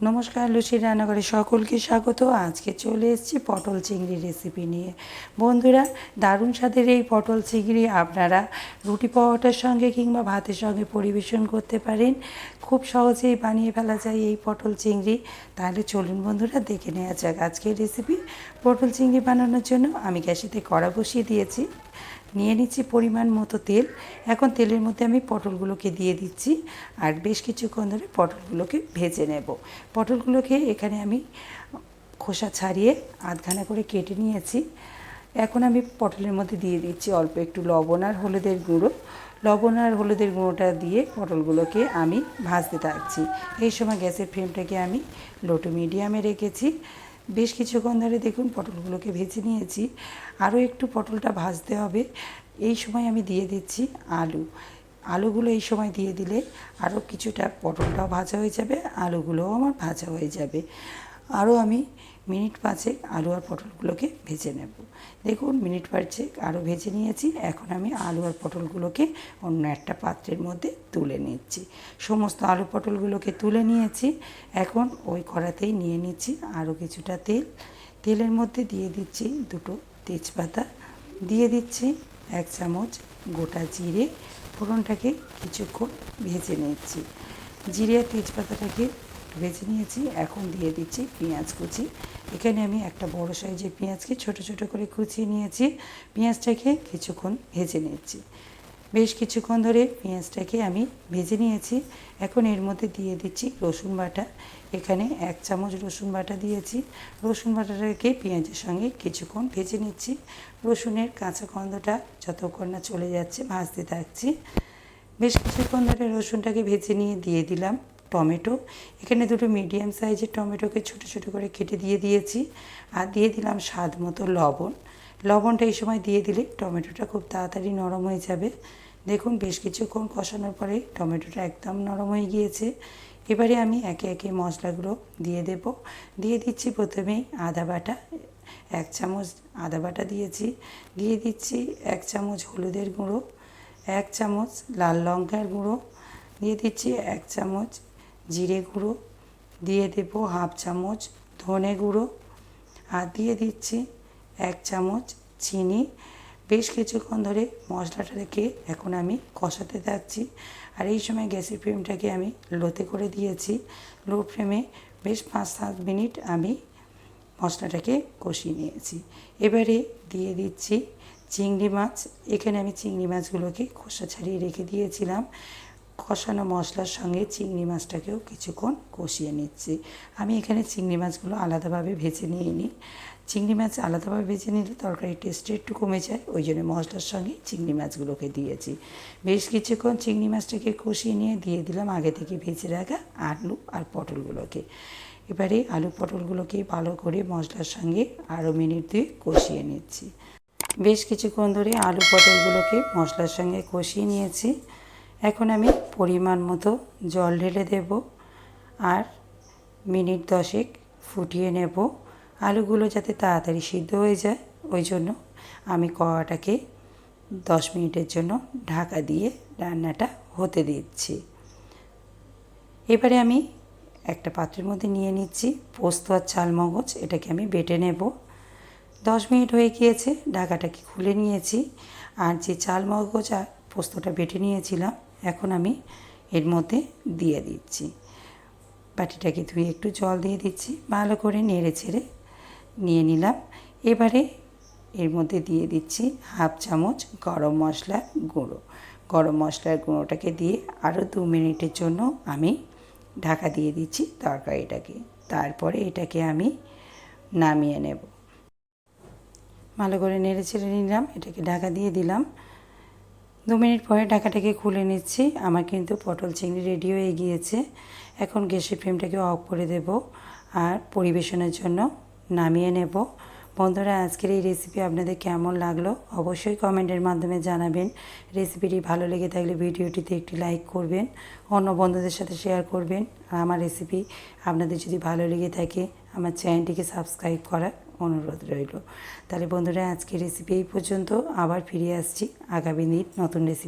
নমস্কার, লুসির রান্নাঘরে সকলকে স্বাগত। আজকে চলে এসেছি পটল চিংড়ি রেসিপি নিয়ে। বন্ধুরা, দারুণ স্বাদের এই পটল চিংড়ি আপনারা রুটি পরোটার সঙ্গে কিংবা ভাতের সঙ্গে পরিবেশন করতে পারেন। খুব সহজেই বানিয়ে ফেলা যায় এই পটল চিংড়ি। তাহলে চলুন বন্ধুরা, দেখে নেওয়া যাক আজকের রেসিপি। পটল চিংড়ি বানানোর জন্য আমি গ্যাসেতে কড়া বসিয়ে দিয়েছি। নিয়ে নিচ্ছি পরিমাণ মতো তেল। এখন তেলের মধ্যে আমি পটলগুলোকে দিয়ে দিচ্ছি আর বেশ কিছুক্ষণ ধরে পটলগুলোকে ভেজে নেব। পটলগুলোকে এখানে আমি খোসা ছাড়িয়ে আধখানা করে কেটে নিয়েছি। এখন আমি পটলের মধ্যে দিয়ে দিচ্ছি অল্প একটু লবণ আর হলুদের গুঁড়ো। লবণ আর হলুদের গুঁড়োটা দিয়ে পটলগুলোকে আমি ভাজতে থাকছি। এই সময় গ্যাসের ফ্লেমটাকে আমি লো টু মিডিয়ামে রেখেছি। বেশ কিছুক্ষণ ধরে দেখুন পটলগুলোকে ভেজে নিয়েছি। আরও একটু পটলটা ভাজতে হবে। এই সময় আমি দিয়ে দিচ্ছি আলুগুলো এই সময় দিয়ে দিলে আরও কিছুটা পটলটাও ভাজা হয়ে যাবে, আলুগুলোও আমার ভাজা হয়ে যাবে। আরও আমি মিনিট পাঁচেক আলু আর পটলগুলোকে ভেজে নেব। দেখুন মিনিট পাঁচেক আরও ভেজে নিয়েছি। এখন আমি আলু আর পটলগুলোকে অন্য একটা পাত্রের মধ্যে তুলে নিচ্ছি। সমস্ত আলু পটলগুলোকে তুলে নিয়েছি। এখন ওই কড়াতেই নিয়ে নিচ্ছি আরও কিছুটা তেলের মধ্যে দিয়ে দিচ্ছি দুটো তেজপাতা, দিয়ে দিচ্ছি 1 চামচ গোটা জিরে। ফোড়নটাকে কিছুক্ষণ ভেজে নিচ্ছি। জিরে আর তেজপাতাটাকে ভেজে নিয়েছি। এখন দিয়ে দিচ্ছি পেঁয়াজ কুচি। এখানে আমি একটা বড় সাইজের পেঁয়াজকে ছোট ছোট করে কুচিয়ে নিয়েছি। পেঁয়াজটাকে কিছুক্ষণ ভেজে নিচ্ছি। বেশ কিছুক্ষণ ধরে পেঁয়াজটাকে আমি ভেজে নিয়েছি। এখন এর মধ্যে দিয়ে দিচ্ছি রসুন বাটা। এখানে 1 চামচ রসুন বাটা দিয়েছি। রসুন বাটাটাকে পেঁয়াজের সঙ্গে কিছুক্ষণ ভেজে নিচ্ছি। রসুনের কাঁচা গন্ধটা যতক্ষণ না চলে যাচ্ছে ভাজতে থাকছি। বেশ কিছুক্ষণ ধরে রসুনটাকে ভেজে নিয়ে দিয়ে দিলাম টমেটো। এখানে দুটো মিডিয়াম সাইজের টমেটোকে ছোট ছোট করে কেটে দিয়ে দিয়েছি। আর দিয়ে দিলাম স্বাদ মতো লবণ। লবণটা এই সময় দিয়ে দিলে টমেটোটা খুব তাড়াতাড়ি নরম হয়ে যাবে। দেখুন বেশ কিছুক্ষণ কষানোর পরে টমেটোটা একদম নরম হয়ে গিয়েছে। এবারে আমি একে একে মশলাগুলো দিয়ে দেব। দিয়ে দিচ্ছি প্রথমেই আদা বাটা। 1 চামচ আদা বাটা দিয়েছি। দিয়ে দিচ্ছি 1 চামচ হলুদের গুঁড়ো, 1 চামচ লাল লঙ্কার গুঁড়ো, দিয়ে দিচ্ছি 1 চামচ জিরে গুঁড়ো, দিয়ে দেব হাফ চামচ ধনে গুঁড়ো, আর দিয়ে দিচ্ছি 1 চামচ চিনি। বেশ কিছুক্ষণ ধরে মশলাটাকে এখন আমি কষাতে থাকছি। আর এই সময় গ্যাসের ফ্লেমটাকে আমি লোতে করে দিয়েছি। লো ফ্লেমে বেশ 5-7 মিনিট আমি মশলাটাকে কষিয়ে নিয়েছি। এবারে দিয়ে দিচ্ছি চিংড়ি মাছ। এখানে আমি চিংড়ি মাছগুলোকে খোসা ছাড়িয়ে রেখে দিয়েছিলাম। কষানো মশলার সঙ্গে চিংড়ি মাছটাকেও কিছুক্ষণ কষিয়ে নিচ্ছি। আমি এখানে চিংড়ি মাছগুলো আলাদাভাবে ভেজে নিইনি। চিংড়ি মাছ আলাদাভাবে ভেজে নিলে তরকারির টেস্টটা একটু কমে যায়, ওই জন্য মশলার সঙ্গে চিংড়ি মাছগুলোকে দিয়েছি। বেশ কিছুক্ষণ চিংড়ি মাছটাকে কষিয়ে নিয়ে দিয়ে দিলাম আগে থেকে ভেজে রাখা আলু আর পটলগুলোকে। এবারে আলু পটলগুলোকে ভালো করে মশলার সঙ্গে আরও মিনিট 2 কষিয়ে নিচ্ছি। বেশ কিছুক্ষণ ধরে আলু পটলগুলোকে মশলার সঙ্গে কষিয়ে নিয়েছি। এখন আমি পরিমাণ মতো জল ঢেলে দেব আর মিনিট 10 ফুটিয়ে নেব। আলুগুলো যাতে তাড়াতাড়ি সিদ্ধ হয়ে যায়, ওই জন্য আমি কড়াটাকে 10 মিনিটের জন্য ঢাকা দিয়ে রান্নাটা হতে দিচ্ছি। এবারে আমি একটা পাত্রের মধ্যে নিয়ে নিচ্ছি পোস্ত আর চালমগজ। এটাকে আমি বেটে নেব। 10 মিনিট হয়ে গিয়েছে, ঢাকাটাকে খুলে নিয়েছি। আর যে চালমগজ আর পোস্তটা বেটে নিয়েছিলাম এখন আমি এর মধ্যে দিয়ে দিচ্ছি। বাটিটাকে ধুয়ে একটু জল দিয়ে দিচ্ছি। ভালো করে নেড়ে ছেড়ে নিয়ে নিলাম। এবারে এর মধ্যে দিয়ে দিচ্ছি হাফ চামচ গরম মশলার গুঁড়ো। গরম মশলার গুঁড়োটাকে দিয়ে আরও 2 মিনিটের জন্য আমি ঢাকা দিয়ে দিচ্ছি তরকারিটাকে। তারপরে এটাকে আমি নামিয়ে নেব। ভালো করে নেড়ে ছেড়ে নিলাম, এটাকে ঢাকা দিয়ে দিলাম। 2 মিনিট পরে ঢাকাটাকে খুলে নিচ্ছি। আমার কিন্তু পটল চিংড়ি রেডি হয়ে গিয়েছে। এখন গ্যাসের ফ্লেমটাকে অফ করে দেব আর পরিবেশনের জন্য নামিয়ে নেব। বন্ধুরা, আজকের এই রেসিপি আপনাদের কেমন লাগলো অবশ্যই কমেন্টের মাধ্যমে জানাবেন। রেসিপিটি ভালো লেগে থাকলে ভিডিওটিতে একটি লাইক করবেন, অন্য বন্ধুদের সাথে শেয়ার করবেন। আর আমার রেসিপি আপনাদের যদি ভালো লেগে থাকে আমার চ্যানেলটিকে সাবস্ক্রাইব করার অনুরোধ রইল। তাহলে বন্ধুরা, আজকের রেসিপি এই পর্যন্ত। আবার ফিরে আসছি আগামী দিন নতুন রেসিপি।